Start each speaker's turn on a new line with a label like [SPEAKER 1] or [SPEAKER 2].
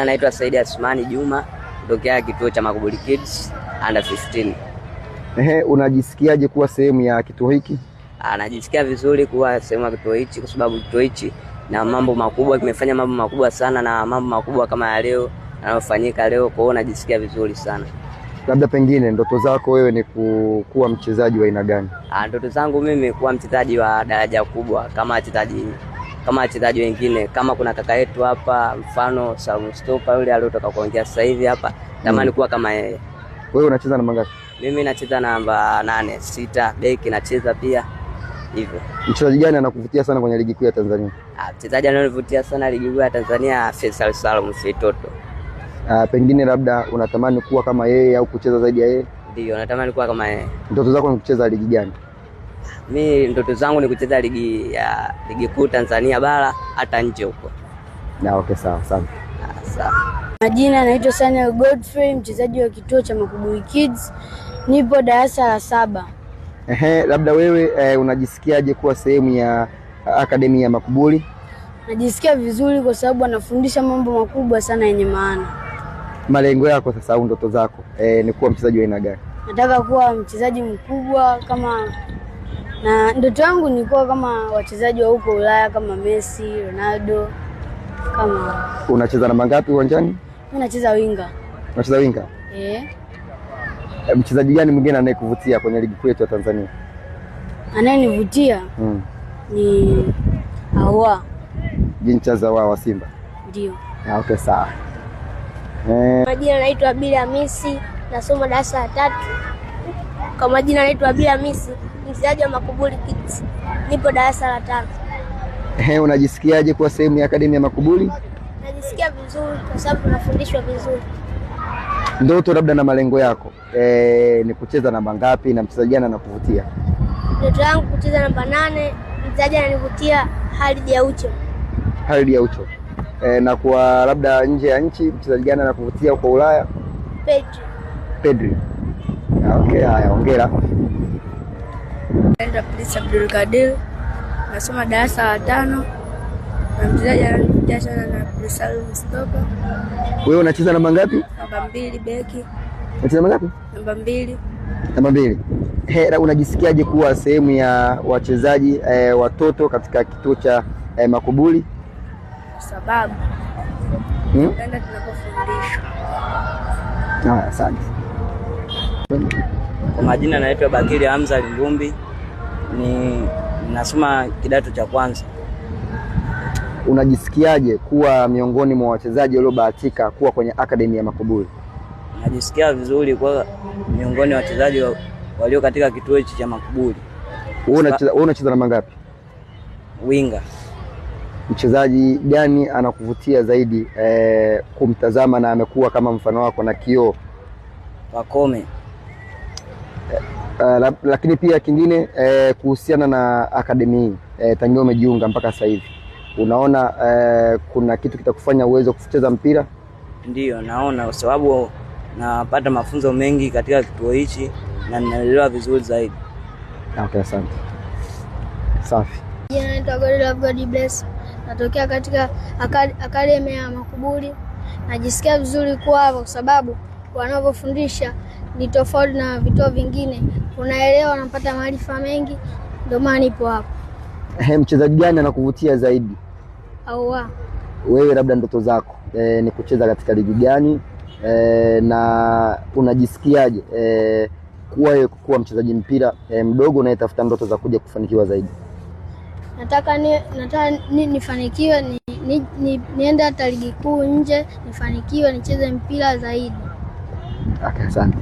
[SPEAKER 1] Naitwa Said Asmani Juma kutokea kituo cha Makuburi Kids under 15.
[SPEAKER 2] Unajisikiaje kuwa sehemu ya kituo hiki?
[SPEAKER 1] Najisikia vizuri kuwa sehemu ya kituo hiki kwa sababu kituo hiki na mambo makubwa, kimefanya mambo makubwa sana, na mambo makubwa kama ya leo yanayofanyika leo, kwa hiyo najisikia vizuri sana.
[SPEAKER 2] Labda pengine ndoto zako wewe ni kuwa mchezaji wa aina gani?
[SPEAKER 1] Ndoto zangu mimi kuwa mchezaji wa daraja kubwa kama wachezaji wengine. Kama kuna kaka yetu hapa mfano Salum Stopa yule aliyotoka kuongea sasa hivi hapa, natamani kuwa kama yeye.
[SPEAKER 2] Wewe unacheza namba ngapi?
[SPEAKER 1] Mimi nacheza namba 8, 6, beki nacheza pia hivyo.
[SPEAKER 2] Mchezaji gani anakuvutia sana kwenye ligi kuu ya Tanzania?
[SPEAKER 1] Mchezaji anayenivutia sana ligi kuu ya Tanzania Faisal Salum Feitoto.
[SPEAKER 2] Pengine labda unatamani kuwa kama yeye au kucheza zaidi ya yeye?
[SPEAKER 1] Ndio, natamani kuwa kama yeye.
[SPEAKER 2] Ndoto zako ni kucheza ligi gani?
[SPEAKER 1] Mimi ndoto zangu ni kucheza ligi kuu Tanzania bara hata nje huko.
[SPEAKER 2] Okay, sawa.
[SPEAKER 1] Sawa.
[SPEAKER 3] Majina naitwa Samuel Godfrey, mchezaji wa kituo cha Makuburi Kids. Nipo darasa la 7.
[SPEAKER 2] Labda wewe unajisikiaje kuwa sehemu ya akademi ya Makuburi?
[SPEAKER 3] Najisikia vizuri kwa sababu anafundisha mambo makubwa sana yenye maana.
[SPEAKER 2] Malengo yako sasa au ndoto zako ni kuwa mchezaji wa aina gani?
[SPEAKER 3] Nataka kuwa mchezaji mkubwa na ndoto yangu ni kuwa kama wachezaji wa huko Ulaya kama Messi, Ronaldo kama.
[SPEAKER 2] Unacheza namba ngapi uwanjani?
[SPEAKER 3] Mimi nacheza winga.
[SPEAKER 2] Unacheza winga? Mchezaji gani mwingine anayekuvutia kwenye ligi kuu ya Tanzania?
[SPEAKER 3] Anayenivutia ni Ahoua.
[SPEAKER 2] Jincha za wa Simba.
[SPEAKER 3] Ndio.
[SPEAKER 2] Okay, sawa.
[SPEAKER 4] Majina naitwa Abili Hamisi, nasoma darasa la 3. Kwa majina naitwa Abili Hamisi, mchezaji wa Makuburi Kids. Nipo darasa la 5.
[SPEAKER 2] Unajisikiaje kuwa sehemu ya akademi ya Makuburi?
[SPEAKER 4] Najisikia vizuri kwa sababu tunafundishwa vizuri.
[SPEAKER 2] Ndoto labda na malengo yako ni kucheza namba ngapi na mchezaji gani anakuvutia?
[SPEAKER 4] Ndoto yangu kucheza namba 8, mchezaji ananivutia Khalid Aucho.
[SPEAKER 2] Khalid Aucho. Na kwa labda nje ya nchi mchezaji gani anakuvutia huko Ulaya? Pedri. Okay, haya, hongera.
[SPEAKER 3] Naitwa Prince Abdul Kadir, nasoma darasa la 5. Na mchezaji ananivutia sana na Salum Stopa.
[SPEAKER 2] Wewe unacheza namba ngapi?
[SPEAKER 3] Namba 2 beki.
[SPEAKER 2] Unacheza namba ngapi?
[SPEAKER 3] Namba 2.
[SPEAKER 2] Namba 2. Unajisikiaje kuwa sehemu ya wachezaji watoto katika kituo cha Makuburi?
[SPEAKER 3] Sababu napenda tunapofundishwa.
[SPEAKER 2] Asante.
[SPEAKER 1] Kwa majina naitwa Bakiri Hamza Lingumbi, nasoma kidato cha kwanza.
[SPEAKER 2] Unajisikiaje kuwa miongoni mwa wachezaji waliobahatika kuwa kwenye akademi ya Makuburi?
[SPEAKER 1] Najisikia vizuri kwa miongoni mwa wachezaji walio katika kituo hichi cha Makuburi.
[SPEAKER 2] Wewe unacheza namba ngapi?
[SPEAKER 1] Winga.
[SPEAKER 2] Mchezaji gani anakuvutia zaidi kumtazama na amekuwa kama mfano wako na kioo?
[SPEAKER 1] Pacome.
[SPEAKER 2] Lakini pia kingine kuhusiana na akademi hii tangia umejiunga mpaka sasa hivi, unaona kuna kitu kitakufanya uweze kucheza mpira?
[SPEAKER 1] Ndio, naona kwa sababu napata mafunzo mengi katika kituo hichi na ninaelewa vizuri zaidi.
[SPEAKER 2] Okay, asante. Safi.
[SPEAKER 4] Jina naitwa God Bless. Natokea katika akademi ya Makuburi. Najisikia vizuri kuwa hapa kwa sababu wanavyofundisha ni tofauti na vituo vingine. Unaelewa, unapata maarifa mengi, ndio maana nipo hapa.
[SPEAKER 2] Mchezaji gani anakuvutia zaidi?
[SPEAKER 4] Ahoua.
[SPEAKER 2] Wewe labda ndoto zako ni kucheza katika ligi gani na unajisikiaje kuwa mchezaji mpira mdogo unayetafuta ndoto za kuja kufanikiwa zaidi?
[SPEAKER 4] Nataka nifanikiwe niende hata ligi kuu nje, nifanikiwe nicheze mpira zaidi.
[SPEAKER 2] Okay, asante.